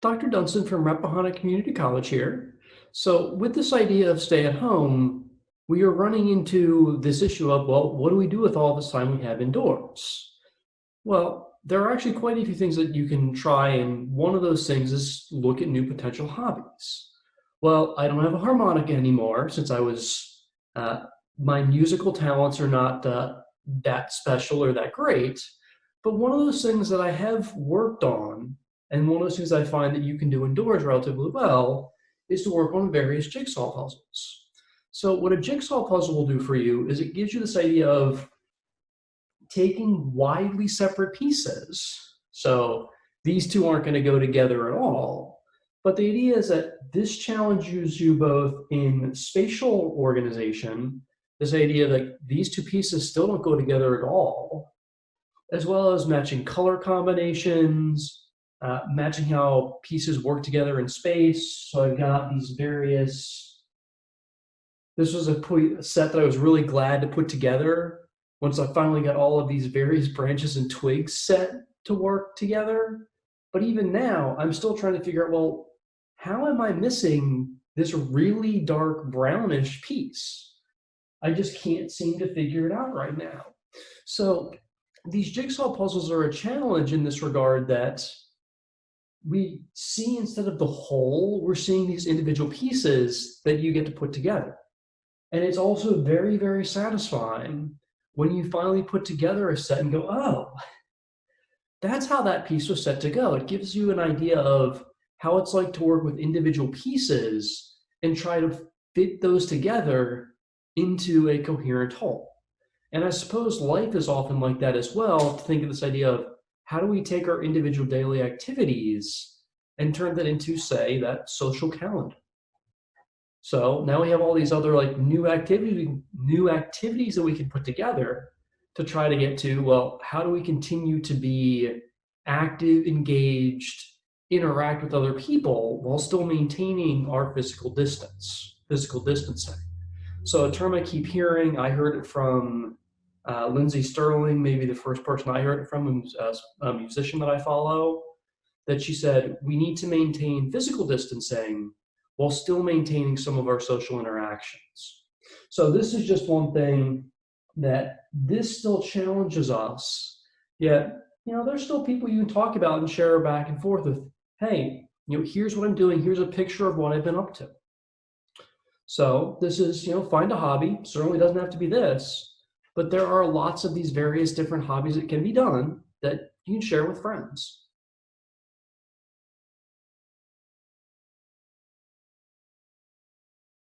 Dr. Dunston from Rappahannock Community College here. So with this idea of stay at home, we are running into this issue of, well, what do we do with all this time we have indoors? Well, there are actually quite a few things that you can try, and one of those things is look at new potential hobbies. Well, I don't have a harmonica anymore since uh, my musical talents are not that special or that great. But one of those things that I have worked on, and one of those things I find that you can do indoors relatively well, is to work on various jigsaw puzzles. So, what a jigsaw puzzle will do for you is it gives you this idea of taking widely separate pieces. So, these two aren't going to go together at all. But the idea is that this challenges you both in spatial organization, this idea that these two pieces still don't go together at all, as well as matching color combinations, matching how pieces work together in space. So I've got these various, this was a set that I was really glad to put together once I finally got all of these various branches and twigs set to work together. But even now, I'm still trying to figure out, well, how am I missing this really dark brownish piece? I just can't seem to figure it out right now. So these jigsaw puzzles are a challenge in this regard that we see instead of the whole, we're seeing these individual pieces that you get to put together. And it's also very, very satisfying when you finally put together a set and go, oh, that's how that piece was set to go. It gives you an idea of how it's like to work with individual pieces and try to fit those together into a coherent whole. And I suppose life is often like that as well, to think of this idea of how do we take our individual daily activities and turn that into, say, that social calendar. So now we have all these other like new activities that we can put together to try to get to, well, how do we continue to be active, engaged, interact with other people while still maintaining our physical distancing. So a term I keep hearing, I heard it from Lindsay Sterling, maybe the first person I heard it from, a musician that I follow, that she said, we need to maintain physical distancing while still maintaining some of our social interactions. So this is just one thing that this still challenges us, yet, there's still people you can talk about and share back and forth with, hey, here's what I'm doing, here's a picture of what I've been up to. So this is, find a hobby. Certainly doesn't have to be this, but there are lots of these various different hobbies that can be done that you can share with friends.